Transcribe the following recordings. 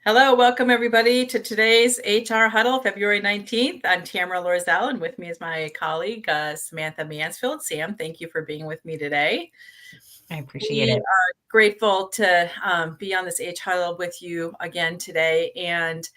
Hello, welcome everybody to today's HR Huddle, February 19th. I'm Tamera Loerzel, and with me is my colleague, Samantha Mansfield. Sam, thank you for being with me today. I appreciate We it. are grateful to be on this HR Huddle with you again today. And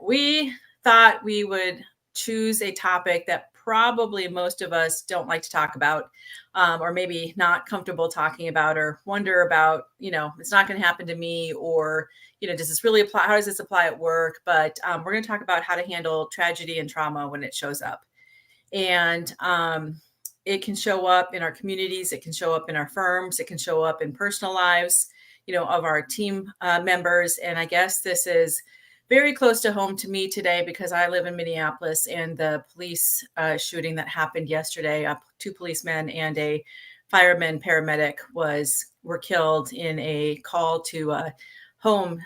we thought we would choose a topic that probably most of us don't like to talk about, or maybe not comfortable talking about, or wonder about, it's not going to happen to me, or, does this really apply? How does this apply at work? But we're going to talk about how to handle tragedy and trauma when it shows up. And it can show up in our communities, it can show up in our firms, it can show up in personal lives, of our team members. And I guess this is very close to home to me today because I live in Minneapolis, and the police shooting that happened yesterday, two policemen and a fireman paramedic were killed in a call to a home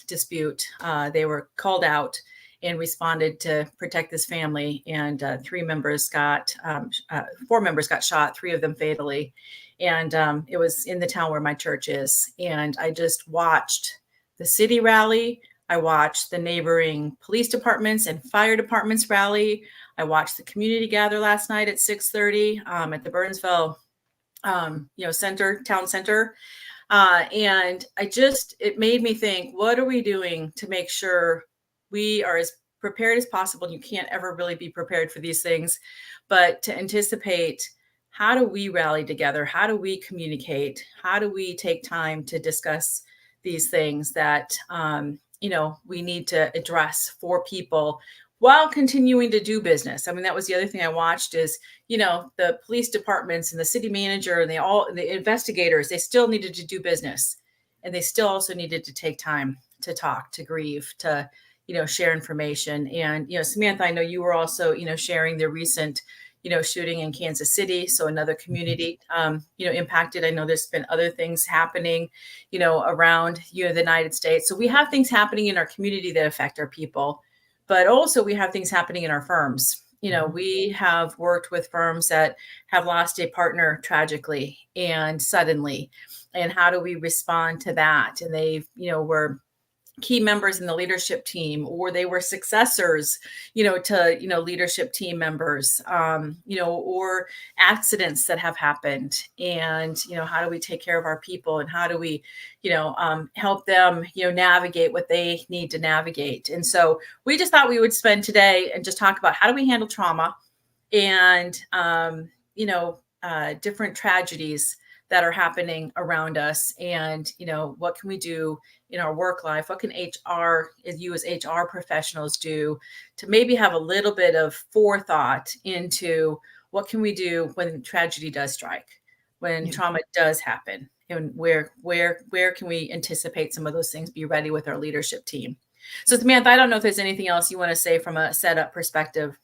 dispute. They were called out and responded to protect this family. And four members got shot, three of them fatally. And it was in the town where my church is. And I just watched the city rally. I watched the neighboring police departments and fire departments rally. I watched the community gather last night at 6:30 at the Burnsville, town center. And it made me think, what are we doing to make sure we are as prepared as possible? And you can't ever really be prepared for these things, but to anticipate, how do we rally together? How do we communicate? How do we take time to discuss these things that, we need to address for people while continuing to do business? I mean, that was the other thing I watched is, the police departments and the city manager and the investigators, they still needed to do business. And they still also needed to take time to talk, to grieve, to, share information. And, Samantha, I know you were also, sharing the recent, shooting in Kansas City. So another community, impacted. I know there's been other things happening, around, the United States. So we have things happening in our community that affect our people, but also we have things happening in our firms. We have worked with firms that have lost a partner tragically and suddenly. And how do we respond to that? And they've, were key members in the leadership team, or they were successors, to, leadership team members, or accidents that have happened. And, how do we take care of our people, and how do we, help them, navigate what they need to navigate? And so we just thought we would spend today and just talk about how do we handle trauma and, different tragedies that are happening around us. And, what can we do in our work life? What can you as HR professionals do to maybe have a little bit of forethought into what can we do when tragedy does strike, when trauma does happen, and where can we anticipate some of those things, be ready with our leadership team? So Samantha, I don't know if there's anything else you want to say from a setup perspective.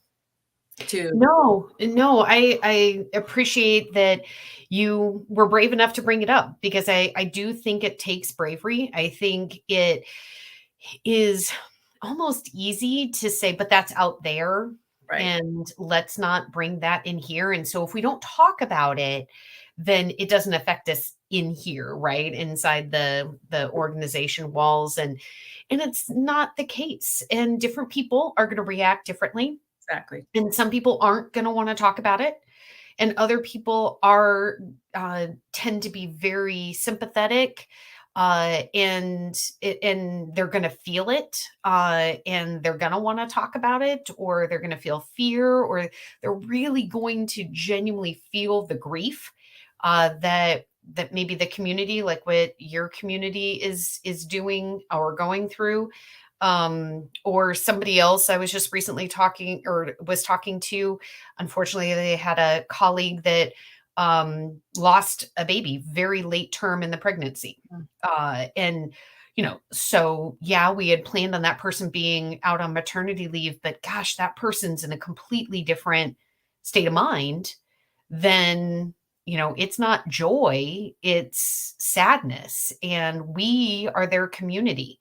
No, I appreciate that you were brave enough to bring it up, because I do think it takes bravery. I think it is almost easy to say, but that's out there. Right. And let's not bring that in here. And so if we don't talk about it, then it doesn't affect us in here, right? Inside the organization walls. And it's not the case. And different people are going to react differently. Exactly. And some people aren't going to want to talk about it. And other people are tend to be very sympathetic, and they're going to feel it, and they're going to want to talk about it, or they're going to feel fear, or they're really going to genuinely feel the grief that maybe the community, like what your community is doing or going through, or somebody else I was just recently talking to. Unfortunately, they had a colleague that lost a baby very late term in the pregnancy. And, so yeah, we had planned on that person being out on maternity leave, but gosh, that person's in a completely different state of mind than, it's not joy, it's sadness. And we are their community.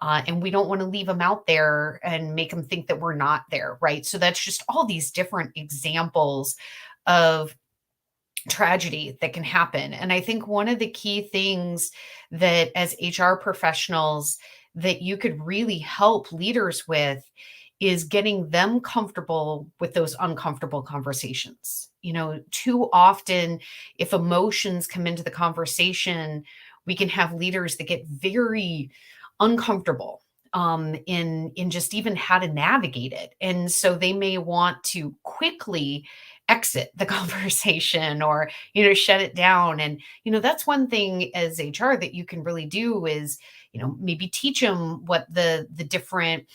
And we don't want to leave them out there and make them think that we're not there, right? So that's just all these different examples of tragedy that can happen. And I think one of the key things that as HR professionals that you could really help leaders with is getting them comfortable with those uncomfortable conversations. Too often, if emotions come into the conversation, we can have leaders that get very uncomfortable in just even how to navigate it. And so they may want to quickly exit the conversation or, shut it down. And, that's one thing as HR that you can really do is, maybe teach them what the different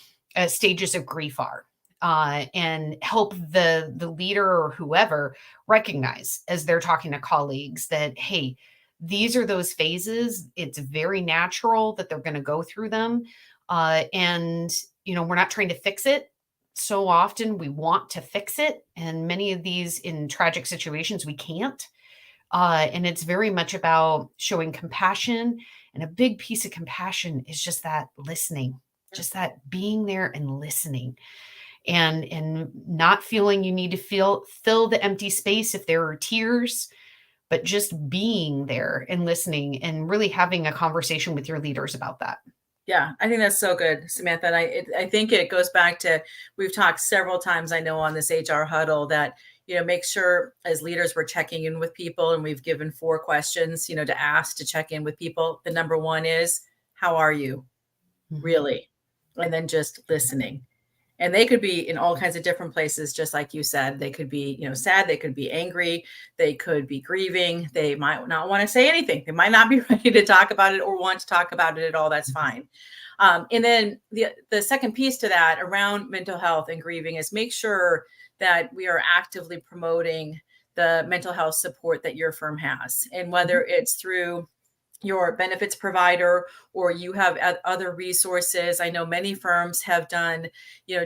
stages of grief are. And help the leader or whoever recognize as they're talking to colleagues that, hey, these are those phases. It's very natural that they're going to go through them. And, we're not trying to fix it. So often we want to fix it. And many of these in tragic situations, we can't. And it's very much about showing compassion. And a big piece of compassion is just that listening, just that being there and listening and not feeling you need to fill the empty space if there are tears, but just being there and listening and really having a conversation with your leaders about that. Yeah, I think that's so good, Samantha. And I think it goes back to, we've talked several times, I know, on this HR huddle that, make sure as leaders we're checking in with people, and we've given 4 questions, to ask to check in with people. The number one is, how are you? Mhm. Really? And then just listening. And they could be in all kinds of different places, just like you said. They could be, sad. They could be angry. They could be grieving. They might not want to say anything. They might not be ready to talk about it or want to talk about it at all. That's fine. And then the second piece to that around mental health and grieving is make sure that we are actively promoting the mental health support that your firm has. And whether it's through your benefits provider or you have other resources. I know many firms have done,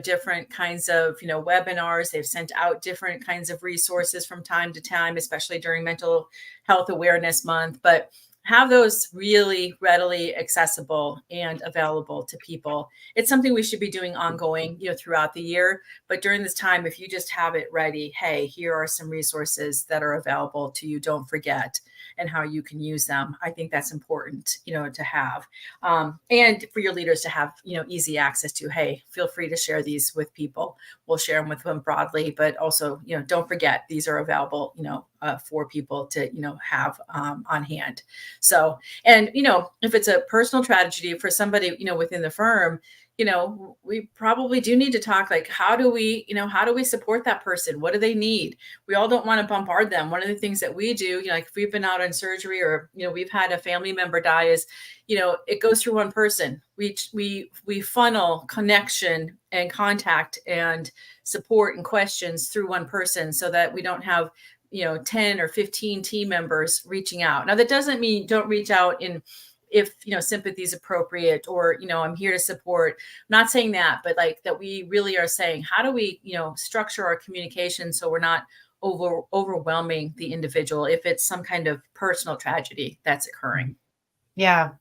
different kinds of, webinars. They've sent out different kinds of resources from time to time, especially during Mental Health Awareness Month. But have those really readily accessible and available to people. It's something we should be doing ongoing, throughout the year. But during this time, if you just have it ready, hey, here are some resources that are available to you. Don't forget, and how you can use them. I think that's important, to have, and for your leaders to have, easy access to. Hey, feel free to share these with people. We'll share them with them broadly, but also, don't forget these are available, for people to, have on hand. So, and if it's a personal tragedy for somebody, within the firm, we probably do need to talk, like, how do we support that person? What do they need? We all don't want to bombard them. One of the things that we do, like if we've been out on surgery or, we've had a family member die, is, it goes through one person. We funnel connection and contact and support and questions through one person so that we don't have 10 or 15 team members reaching out. Now, that doesn't mean don't reach out if sympathy is appropriate or I'm here to support. I'm not saying that, but like that we really are saying, how do we structure our communication so we're not overwhelming the individual if it's some kind of personal tragedy that's occurring. Yeah.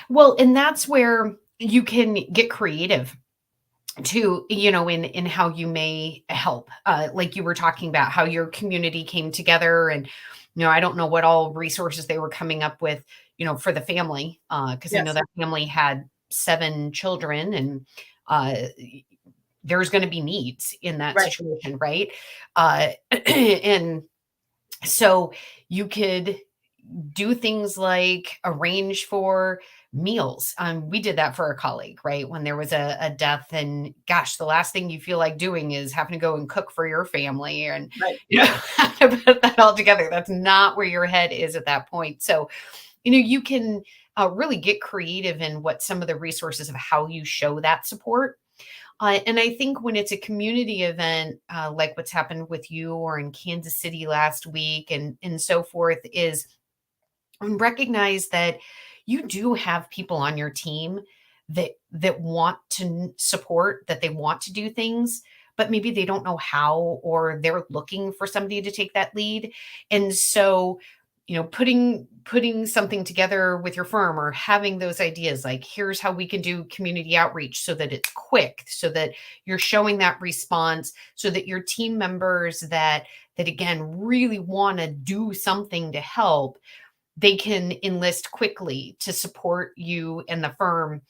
Well, and that's where you can get creative to, in how you may help. Like you were talking about how your community came together and, I don't know what all resources they were coming up with, for the family. Cause I know Yes. that family had 7 children and, there's going to be needs in that Right. situation. Right. And so you could do things like arrange for meals. We did that for a colleague, right? When there was a death, and gosh, the last thing you feel like doing is having to go and cook for your family and Right. have to put that all together. That's not where your head is at that point. So, you can really get creative in what some of the resources of how you show that support. And I think when it's a community event, like what's happened with you or in Kansas City last week and so forth, is recognize that you do have people on your team that want to support, that they want to do things, but maybe they don't know how, or they're looking for somebody to take that lead. And so, putting something together with your firm or having those ideas, like here's how we can do community outreach so that it's quick, so that you're showing that response, so that your team members that again really want to do something to help, they can enlist quickly to support you and the firm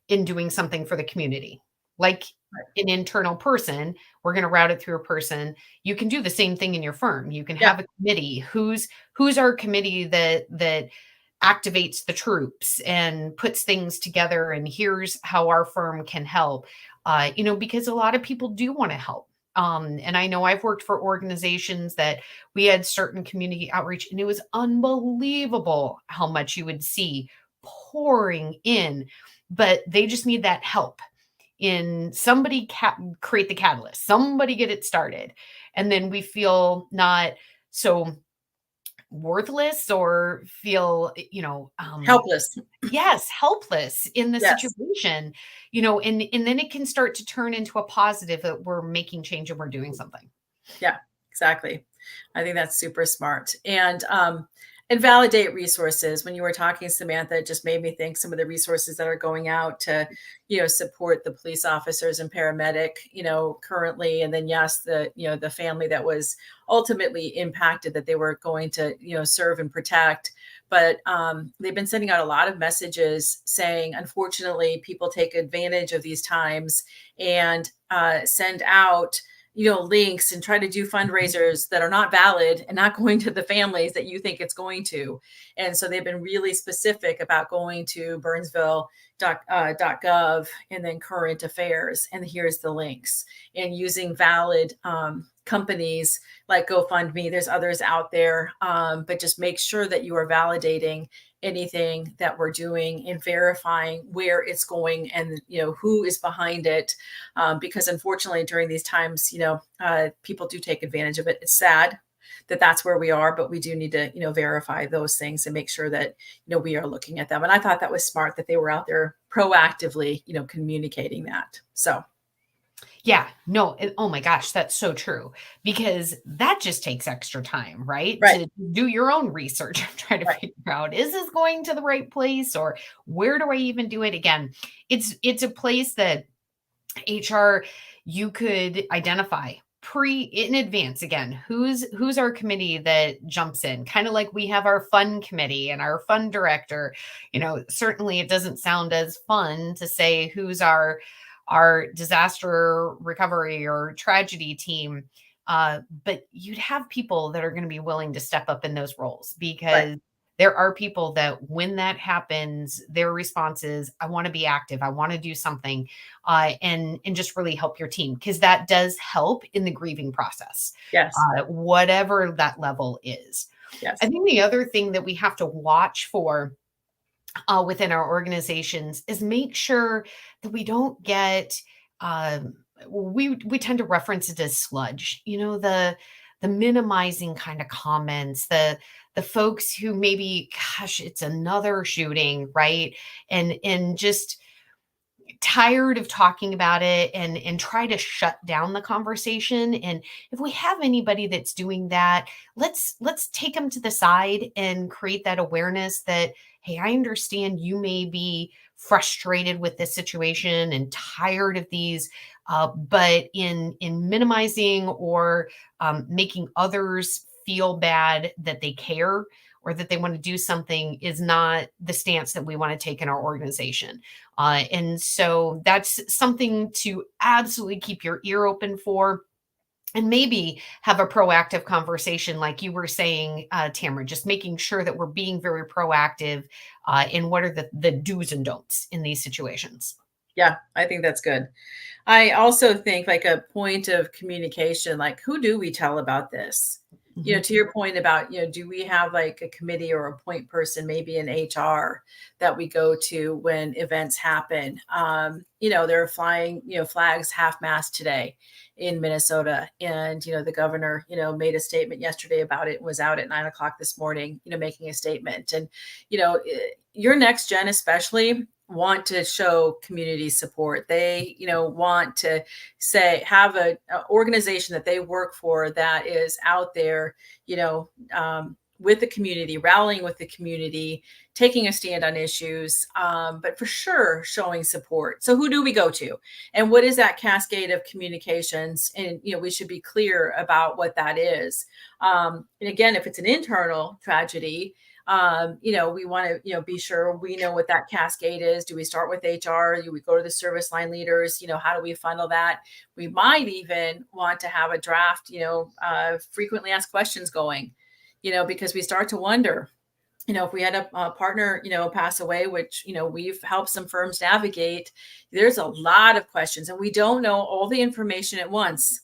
in doing something for the community. Like Right. an internal person, we're going to route it through a person. You can do the same thing in your firm. You can Yeah. have a committee. Who's our committee that activates the troops and puts things together, and here's how our firm can help. Because a lot of people do want to help. And I know I've worked for organizations that we had certain community outreach, and it was unbelievable how much you would see pouring in, but they just need that help in somebody create the catalyst, somebody get it started. And then we feel not so worthless or feel, Helpless. yes, helpless in the Yes. situation, and then it can start to turn into a positive that we're making change and we're doing something. Yeah, exactly. I think that's super smart. And validate resources. When you were talking, Samantha, it just made me think some of the resources that are going out to, support the police officers and paramedic, currently. And then yes, the family that was ultimately impacted that they were going to, serve and protect. But they've been sending out a lot of messages saying, unfortunately, people take advantage of these times and send out links and try to do fundraisers that are not valid and not going to the families that you think it's going to. And so they've been really specific about going to burnsville.gov and then current affairs. And here's the links, and using valid companies like GoFundMe. There's others out there, but just make sure that you are validating anything that we're doing and verifying where it's going and who is behind it, because unfortunately during these times people do take advantage of it. It's sad that that's where we are, but we do need to verify those things and make sure that we are looking at them. And I thought that was smart that they were out there proactively communicating that. So Yeah, no, oh my gosh, that's so true, because that just takes extra time, right? right. To do your own research and try to Right. figure out, is this going to the right place, or where do I even do it again? It's a place that HR, you could identify in advance. Again, who's our committee that jumps in, kind of like we have our fun committee and our fun director. Certainly it doesn't sound as fun to say who's our disaster recovery or tragedy team, but you'd have people that are going to be willing to step up in those roles, Right. because there are people that when that happens, their response is, I want to be active, I want to do something, and just really help your team, because that does help in the grieving process, Yes. whatever that level is. I Yes. think the other thing that we have to watch for within our organizations is make sure that we don't get, we tend to reference it as sludge, the minimizing kind of comments, the folks who maybe, gosh, it's another shooting, right? And just tired of talking about it, and try to shut down the conversation. And if we have anybody that's doing that, let's take them to the side and create that awareness that, hey, I understand you may be frustrated with this situation and tired of these, but in minimizing or making others feel bad that they care or that they want to do something is not the stance that we want to take in our organization. And so that's something to absolutely keep your ear open for, and maybe have a proactive conversation, like you were saying, Tamara, just making sure that we're being very proactive in what are the do's and don'ts in these situations. Yeah, I think that's good. I also think like a point of communication, like who do we tell about this? Mhm. To your point about, do we have like a committee or a point person, maybe in HR, that we go to when events happen? They're flying, flags half mast today in Minnesota. And, the governor, made a statement yesterday about it and was out at 9 o'clock this morning, making a statement. And, your next gen, especially, want to show community support. They, want to have a organization that they work for that is out there, with the community, rallying with the community, taking a stand on issues, but for sure showing support. So who do we go to? And what is that cascade of communications? And, we should be clear about what that is. And again, if it's an internal tragedy, We want to, be sure we know what that cascade is. Do we start with HR? Do we go to the service line leaders? How do we funnel that? We might even want to have a draft, frequently asked questions going, because we start to wonder, if we had a partner, pass away, which, we've helped some firms navigate, there's a lot of questions and we don't know all the information at once.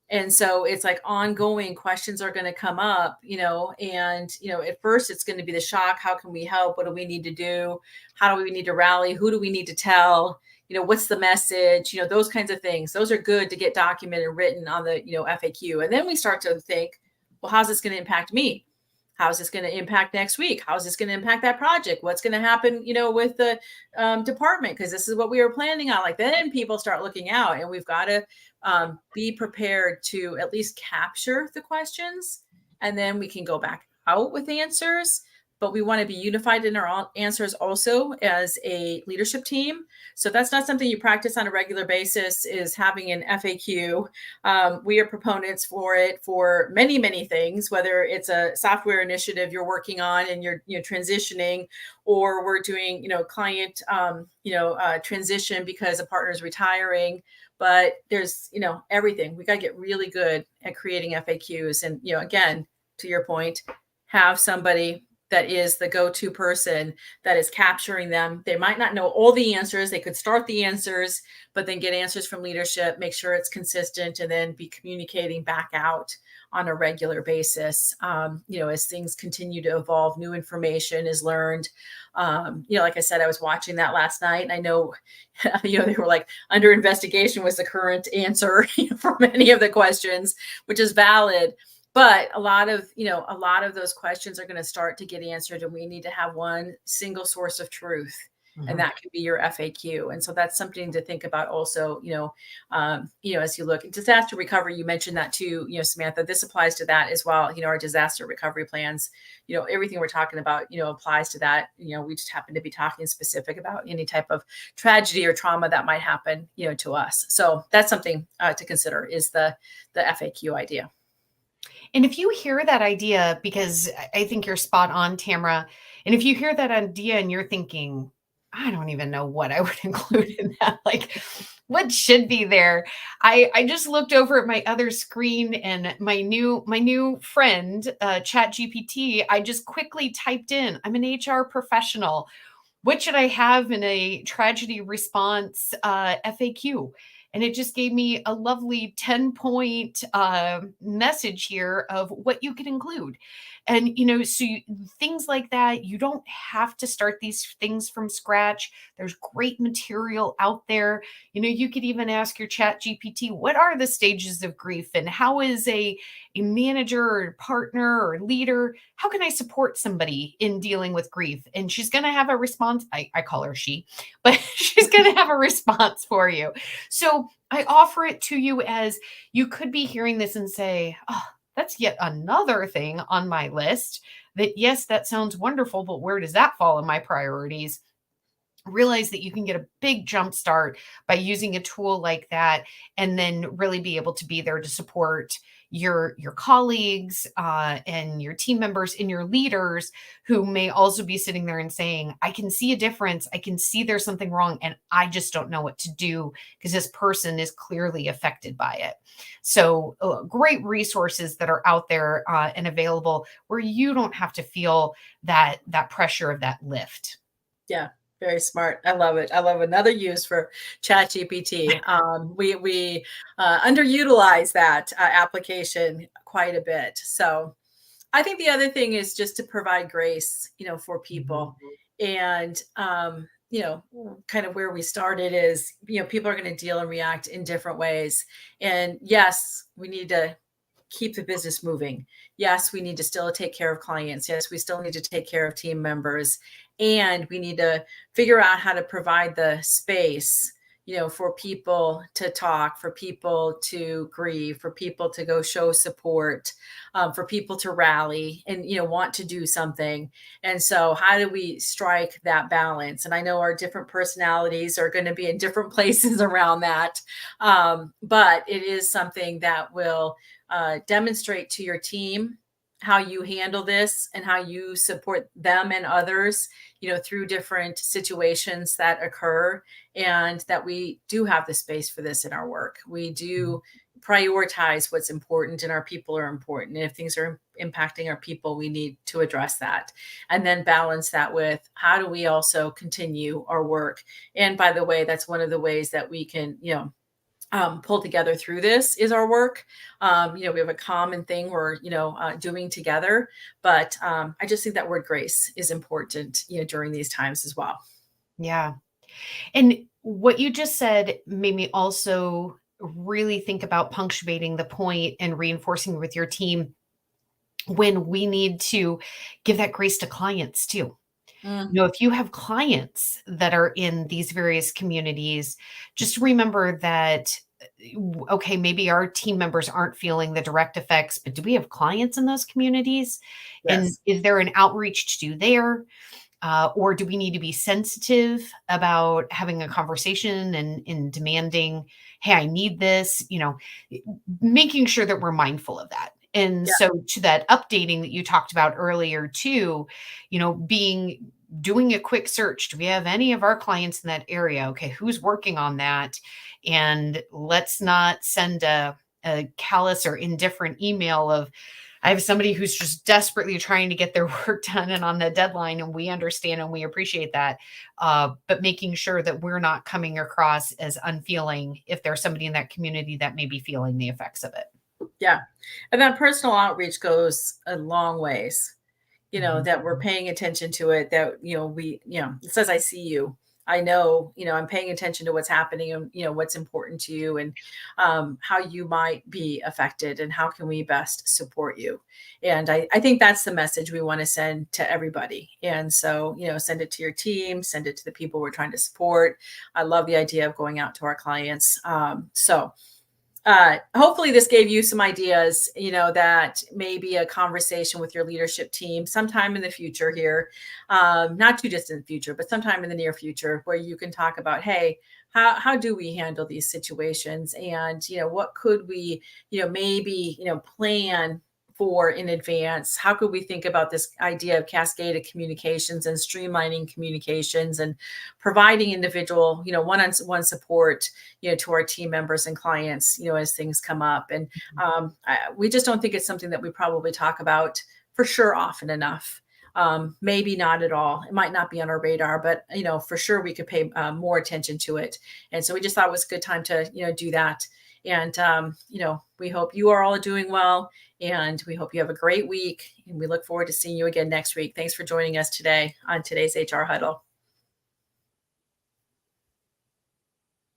And so it's like ongoing questions are going to come up, at first it's going to be the shock. How can we help? What do we need to do? How do we need to rally? Who do we need to tell? What's the message? Those kinds of things. Those are good to get documented, written on the, FAQ. And then we start to think, well, how's this going to impact me? How's this going to impact next week? How's this going to impact that project? What's going to happen, with the department? Because this is what we were planning on. Like then people start looking out, and we've got to be prepared to at least capture the questions, and then we can go back out with answers. But we want to be unified in our answers also as a leadership team. So that's not something you practice on a regular basis, is having an FAQ. We are proponents for it for many, many things, whether it's a software initiative you're working on and you're transitioning, or we're doing, client, transition because a partner is retiring. But there's, everything. We got to get really good at creating FAQs. And, again, to your point, have somebody that is the go-to person that is capturing them. They might not know all the answers. They could start the answers, but then get answers from leadership, make sure it's consistent, and then be communicating back out on a regular basis. As things continue to evolve, new information is learned. Like I said, I was watching that last night, and I know, they were like, under investigation was the current answer for many of the questions, which is valid. But a lot of those questions are going to start to get answered, and we need to have one single source of truth, and that can be your FAQ. And so that's something to think about also, as you look at disaster recovery. You mentioned that too, Samantha. This applies to that as well. Our disaster recovery plans, everything we're talking about, applies to that. We just happen to be talking specific about any type of tragedy or trauma that might happen, to us. So that's something to consider, is the FAQ idea. And if you hear that idea, because I think you're spot on, Tamera, and if you hear that idea and you're thinking, I don't even know what I would include in that, like what should be there. I just looked over at my other screen, and my new friend, ChatGPT, I just quickly typed in, I'm an HR professional. What should I have in a tragedy response FAQ? And it just gave me a lovely 10-point message here of what you could include. And, things like that, you don't have to start these things from scratch. There's great material out there. You could even ask your Chat GPT, what are the stages of grief, and how is a manager or partner or leader, how can I support somebody in dealing with grief? And she's going to have a response. I call her she, but she's going to have a response for you. So I offer it to you, as you could be hearing this and say, oh, that's yet another thing on my list that, yes, that sounds wonderful, but where does that fall in my priorities? Realize that you can get a big jump start by using a tool like that, and then really be able to be there to support your colleagues and your team members and your leaders, who may also be sitting there and saying, I can see a difference. I can see there's something wrong, and I just don't know what to do because this person is clearly affected by it. So great resources that are out there and available, where you don't have to feel that pressure of that lift. Yeah. Very smart. I love it. I love another use for ChatGPT. We underutilize that application quite a bit. So I think the other thing is just to provide grace, for people. And, kind of where we started is, people are going to deal and react in different ways. And yes, we need to keep the business moving. Yes, we need to still take care of clients. Yes, we still need to take care of team members. And we need to figure out how to provide the space, for people to talk, for people to grieve, for people to go show support, for people to rally and, want to do something. And so how do we strike that balance? And I know our different personalities are going to be in different places around that. But it is something that will demonstrate to your team how you handle this and how you support them and others, through different situations that occur, and that we do have the space for this in our work. We do prioritize what's important, and our people are important. And if things are impacting our people, we need to address that, and then balance that with how do we also continue our work. And by the way, that's one of the ways that we can, pull together through this is our work. We have a common thing we're, doing together, but I just think that word grace is important, during these times as well. Yeah. And what you just said made me also really think about punctuating the point and reinforcing with your team when we need to give that grace to clients too. Mm, If you have clients that are in these various communities, just remember that, okay, maybe our team members aren't feeling the direct effects, but do we have clients in those communities? And yes. is there an outreach to do there? Or do we need to be sensitive about having a conversation and demanding, hey, I need this, making sure that we're mindful of that. And Yeah. so to that updating that you talked about earlier too, doing a quick search. Do we have any of our clients in that area? Okay, who's working on that? And let's not send a callous or indifferent email of, I have somebody who's just desperately trying to get their work done and on the deadline, and we understand and we appreciate that. But making sure that we're not coming across as unfeeling if there's somebody in that community that may be feeling the effects of it. Yeah. And that personal outreach goes a long ways, Mhm. that we're paying attention to it, that, it says, I see you. I know, I'm paying attention to what's happening and, what's important to you, and how you might be affected, and how can we best support you. And I think that's the message we want to send to everybody. And so, send it to your team, send it to the people we're trying to support. I love the idea of going out to our clients. Hopefully this gave you some ideas, that maybe a conversation with your leadership team sometime in the future here, not too distant future, but sometime in the near future, where you can talk about, hey, how do we handle these situations? And, what could we, maybe, plan for in advance? How could we think about this idea of cascaded communications and streamlining communications, and providing individual, one-on-one support, to our team members and clients, as things come up. And we just don't think it's something that we probably talk about for sure often enough. Maybe not at all. It might not be on our radar, but for sure we could pay more attention to it. And so we just thought it was a good time to do that. And we hope you are all doing well, and we hope you have a great week. And we look forward to seeing you again next week. Thanks for joining us today on today's HR Huddle.